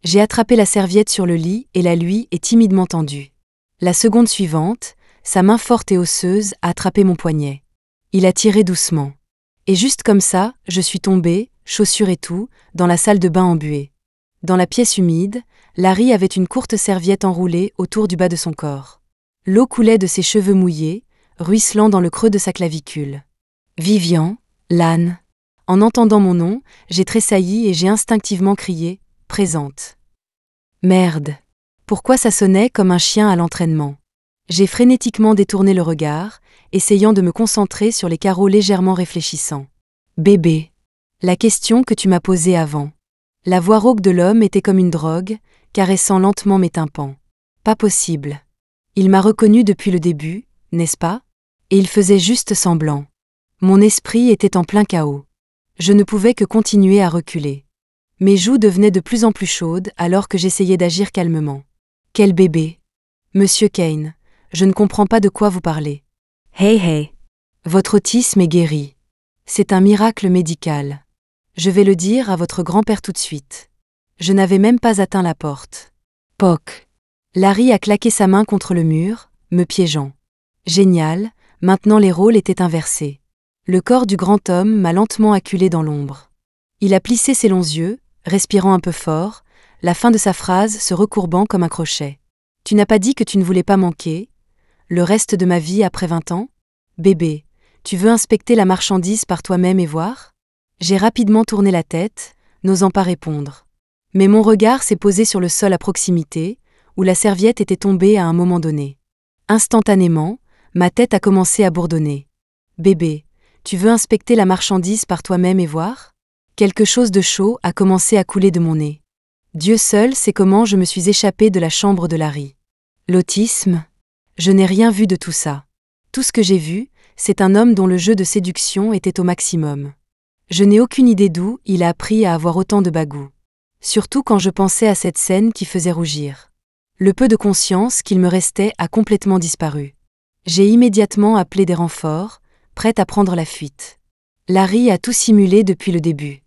Speaker 1: J'ai attrapé la serviette sur le lit et la lui ai timidement tendue. La seconde suivante, sa main forte et osseuse a attrapé mon poignet. Il a tiré doucement. Et juste comme ça, je suis tombée, chaussures et tout, dans la salle de bain embuée. Dans la pièce humide, Larry avait une courte serviette enroulée autour du bas de son corps. L'eau coulait de ses cheveux mouillés, ruisselant dans le creux de sa clavicule. Vivian, l'âne. En entendant mon nom, j'ai tressailli et j'ai instinctivement crié « Présente ». Merde. Pourquoi ça sonnait comme un chien à l'entraînement? J'ai frénétiquement détourné le regard, essayant de me concentrer sur les carreaux légèrement réfléchissants. Bébé. La question que tu m'as posée avant. La voix rauque de l'homme était comme une drogue, caressant lentement mes tympans. Pas possible. Il m'a reconnu depuis le début, n'est-ce pas? Et il faisait juste semblant. Mon esprit était en plein chaos. Je ne pouvais que continuer à reculer. Mes joues devenaient de plus en plus chaudes alors que j'essayais d'agir calmement. Quel bébé? Monsieur Kane, je ne comprends pas de quoi vous parlez. Hey. Votre autisme est guéri. C'est un miracle médical. Je vais le dire à votre grand-père tout de suite. Je n'avais même pas atteint la porte. Poc. Larry a claqué sa main contre le mur, me piégeant. Génial, maintenant les rôles étaient inversés. Le corps du grand homme m'a lentement acculé dans l'ombre. Il a plissé ses longs yeux, respirant un peu fort, la fin de sa phrase se recourbant comme un crochet. Tu n'as pas dit que tu ne voulais pas manquer le reste de ma vie après 20 ans? Bébé, tu veux inspecter la marchandise par toi-même et voir? J'ai rapidement tourné la tête, n'osant pas répondre. Mais mon regard s'est posé sur le sol à proximité, où la serviette était tombée à un moment donné. Instantanément, ma tête a commencé à bourdonner. Bébé, tu veux inspecter la marchandise par toi-même et voir? Quelque chose de chaud a commencé à couler de mon nez. Dieu seul sait comment je me suis échappée de la chambre de Larry. L'autisme? Je n'ai rien vu de tout ça. Tout ce que j'ai vu, c'est un homme dont le jeu de séduction était au maximum. Je n'ai aucune idée d'où il a appris à avoir autant de bagou. Surtout quand je pensais à cette scène qui faisait rougir. Le peu de conscience qu'il me restait a complètement disparu. J'ai immédiatement appelé des renforts, prête à prendre la fuite. Larry a tout simulé depuis le début.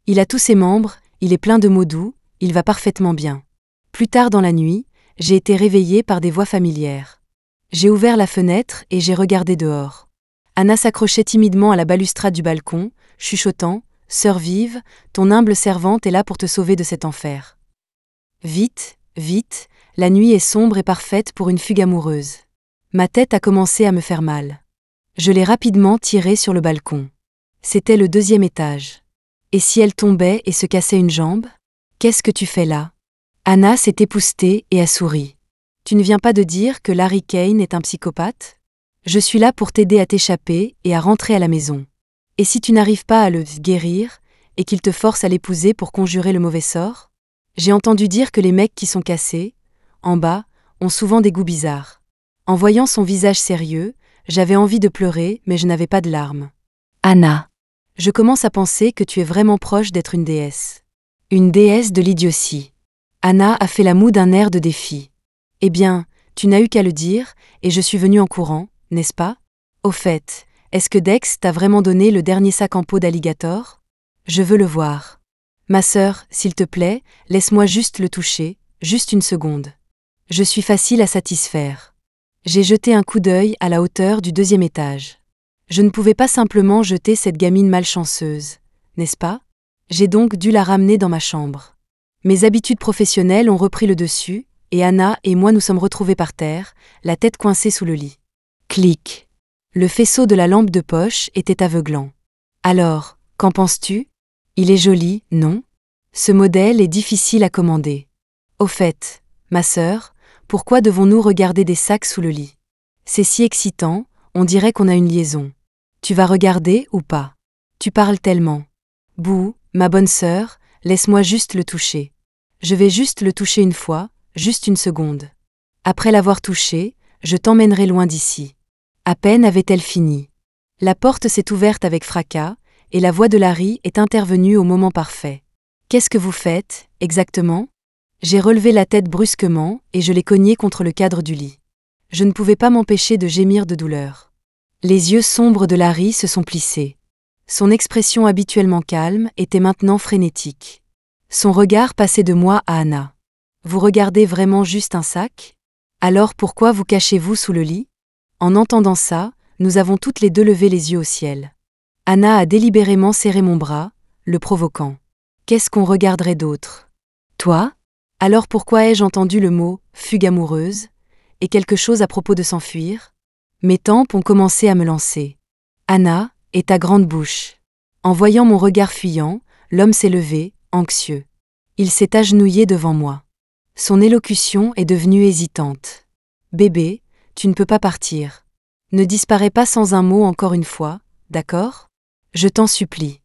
Speaker 1: Il a tous ses membres, il est plein de mots doux, il va parfaitement bien. Plus tard dans la nuit, j'ai été réveillée par des voix familières. J'ai ouvert la fenêtre et j'ai regardé dehors. Anna s'accrochait timidement à la balustrade du balcon, chuchotant « Sœur vive, ton humble servante est là pour te sauver de cet enfer. » Vite, vite, la nuit est sombre et parfaite pour une fugue amoureuse. Ma tête a commencé à me faire mal. Je l'ai rapidement tirée sur le balcon. C'était le 2e étage. Et si elle tombait et se cassait une jambe? Qu'est-ce que tu fais là? Anna s'est époustée et a souri. Tu ne viens pas de dire que Larry Kane est un psychopathe? Je suis là pour t'aider à t'échapper et à rentrer à la maison. Et si tu n'arrives pas à le guérir, et qu'il te force à l'épouser pour conjurer le mauvais sort? J'ai entendu dire que les mecs qui sont cassés, en bas, ont souvent des goûts bizarres. En voyant son visage sérieux, j'avais envie de pleurer, mais je n'avais pas de larmes. Anna, je commence à penser que tu es vraiment proche d'être une déesse. Une déesse de l'idiotie. Anna a fait la moue d'un air de défi. Eh bien, tu n'as eu qu'à le dire, et je suis venue en courant, n'est-ce pas? Au fait, est-ce que Dex t'a vraiment donné le dernier sac en peau d'alligator? Je veux le voir. Ma sœur, s'il te plaît, laisse-moi juste le toucher, juste une seconde. Je suis facile à satisfaire. J'ai jeté un coup d'œil à la hauteur du 2e étage. Je ne pouvais pas simplement jeter cette gamine malchanceuse, n'est-ce pas? J'ai donc dû la ramener dans ma chambre. Mes habitudes professionnelles ont repris le dessus, et Anna et moi nous sommes retrouvés par terre, la tête coincée sous le lit. Clic. Le faisceau de la lampe de poche était aveuglant. Alors, qu'en penses-tu? Il est joli, non? Ce modèle est difficile à commander. Au fait, ma sœur, pourquoi devons-nous regarder des sacs sous le lit? C'est si excitant, on dirait qu'on a une liaison. Tu vas regarder ou pas? Tu parles tellement. Bouh, ma bonne sœur, laisse-moi juste le toucher. Je vais juste le toucher une fois, juste une seconde. Après l'avoir touché, je t'emmènerai loin d'ici. À peine avait-elle fini. La porte s'est ouverte avec fracas, et la voix de Larry est intervenue au moment parfait. Qu'est-ce que vous faites, exactement? J'ai relevé la tête brusquement et je l'ai cognée contre le cadre du lit. Je ne pouvais pas m'empêcher de gémir de douleur. Les yeux sombres de Larry se sont plissés. Son expression habituellement calme était maintenant frénétique. Son regard passait de moi à Anna. Vous regardez vraiment juste un sac? Alors pourquoi vous cachez-vous sous le lit? En entendant ça, nous avons toutes les deux levé les yeux au ciel. Anna a délibérément serré mon bras, le provoquant. Qu'est-ce qu'on regarderait d'autre? Toi? Alors pourquoi ai-je entendu le mot « fugue amoureuse » et quelque chose à propos de s'enfuir? Mes tempes ont commencé à me lancer. Anna, et ta grande bouche. En voyant mon regard fuyant, l'homme s'est levé, anxieux. Il s'est agenouillé devant moi. Son élocution est devenue hésitante. Bébé, tu ne peux pas partir. Ne disparais pas sans un mot encore une fois, d'accord? Je t'en supplie.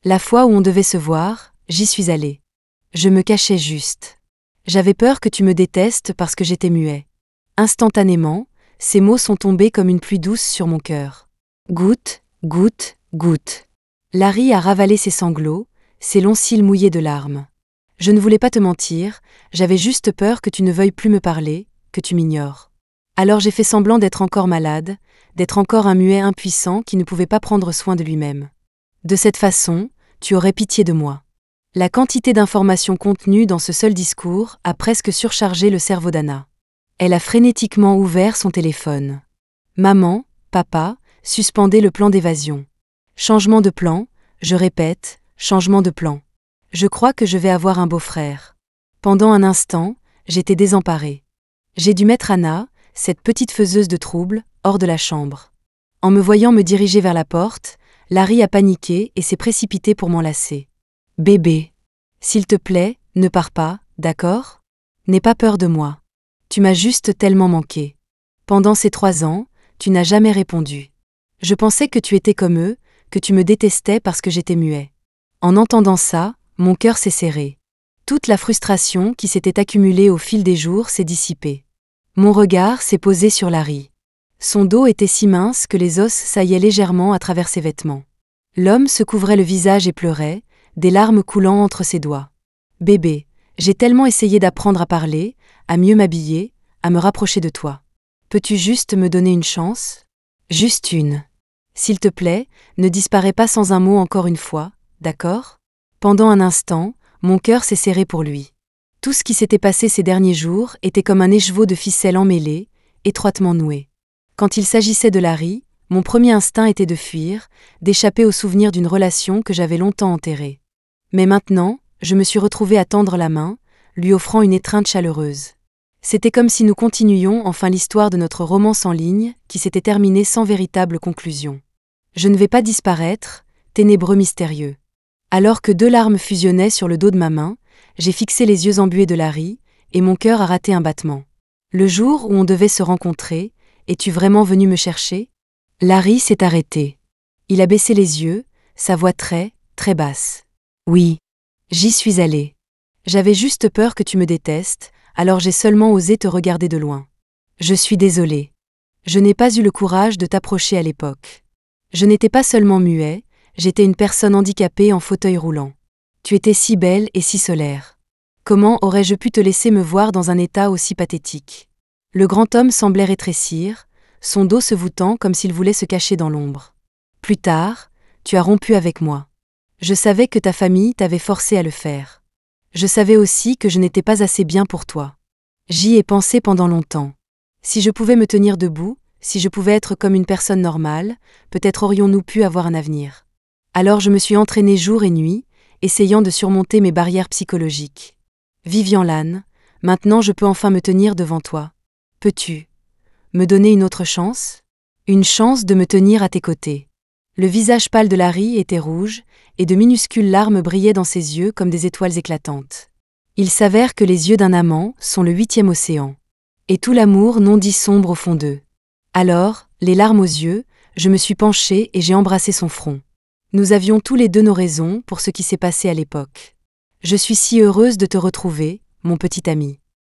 Speaker 1: La fois où on devait se voir, j'y suis allée. Je me cachais juste. J'avais peur que tu me détestes parce que j'étais muet. Instantanément, ces mots sont tombés comme une pluie douce sur mon cœur. Goutte, goutte, goutte. Larry a ravalé ses sanglots, ses longs cils mouillés de larmes. Je ne voulais pas te mentir, j'avais juste peur que tu ne veuilles plus me parler, que tu m'ignores. Alors j'ai fait semblant d'être encore malade, d'être encore un muet impuissant qui ne pouvait pas prendre soin de lui-même. De cette façon, tu aurais pitié de moi. La quantité d'informations contenues dans ce seul discours a presque surchargé le cerveau d'Anna. Elle a frénétiquement ouvert son téléphone. Maman, papa, suspendez le plan d'évasion. Changement de plan, je répète, changement de plan. Je crois que je vais avoir un beau-frère. Pendant un instant, j'étais désemparée. J'ai dû mettre Anna, cette petite faiseuse de troubles, hors de la chambre. En me voyant me diriger vers la porte, Larry a paniqué et s'est précipité pour m'enlacer. Bébé, s'il te plaît, ne pars pas, d'accord? N'aie pas peur de moi. Tu m'as juste tellement manqué. Pendant ces 3 ans, tu n'as jamais répondu. Je pensais que tu étais comme eux, que tu me détestais parce que j'étais muet. En entendant ça, mon cœur s'est serré. Toute la frustration qui s'était accumulée au fil des jours s'est dissipée. Mon regard s'est posé sur Larry. Son dos était si mince que les os saillaient légèrement à travers ses vêtements. L'homme se couvrait le visage et pleurait, des larmes coulant entre ses doigts. Bébé, j'ai tellement essayé d'apprendre à parler, à mieux m'habiller, à me rapprocher de toi. Peux-tu juste me donner une chance? Juste une. S'il te plaît, ne disparais pas sans un mot encore une fois, d'accord? Pendant un instant, mon cœur s'est serré pour lui. Tout ce qui s'était passé ces derniers jours était comme un écheveau de ficelles emmêlées, étroitement noué. Quand il s'agissait de Larry, mon premier instinct était de fuir, d'échapper au souvenir d'une relation que j'avais longtemps enterrée. Mais maintenant, je me suis retrouvée à tendre la main, lui offrant une étreinte chaleureuse. C'était comme si nous continuions enfin l'histoire de notre romance en ligne, qui s'était terminée sans véritable conclusion. Je ne vais pas disparaître, ténébreux mystérieux. Alors que 2 larmes fusionnaient sur le dos de ma main, j'ai fixé les yeux embués de Larry, et mon cœur a raté un battement. Le jour où on devait se rencontrer, es-tu vraiment venu me chercher? Larry s'est arrêté. Il a baissé les yeux, sa voix très, très basse. Oui. J'y suis allée. J'avais juste peur que tu me détestes, alors j'ai seulement osé te regarder de loin. Je suis désolée. Je n'ai pas eu le courage de t'approcher à l'époque. Je n'étais pas seulement muet, j'étais une personne handicapée en fauteuil roulant. Tu étais si belle et si solaire. Comment aurais-je pu te laisser me voir dans un état aussi pathétique? Le grand homme semblait rétrécir, son dos se voûtant comme s'il voulait se cacher dans l'ombre. Plus tard, tu as rompu avec moi. Je savais que ta famille t'avait forcé à le faire. Je savais aussi que je n'étais pas assez bien pour toi. J'y ai pensé pendant longtemps. Si je pouvais me tenir debout, si je pouvais être comme une personne normale, peut-être aurions-nous pu avoir un avenir. Alors je me suis entraînée jour et nuit, essayant de surmonter mes barrières psychologiques. Vivian Lannes, maintenant je peux enfin me tenir devant toi. Peux-tu me donner une autre chance? Une chance de me tenir à tes côtés. Le visage pâle de Larry était rouge, et de minuscules larmes brillaient dans ses yeux comme des étoiles éclatantes. Il s'avère que les yeux d'un amant sont le 8e océan. Et tout l'amour non dit sombre au fond d'eux. Alors, les larmes aux yeux, je me suis penchée et j'ai embrassé son front. Nous avions tous les deux nos raisons pour ce qui s'est passé à l'époque. Je suis si heureuse de te retrouver, mon petit ami.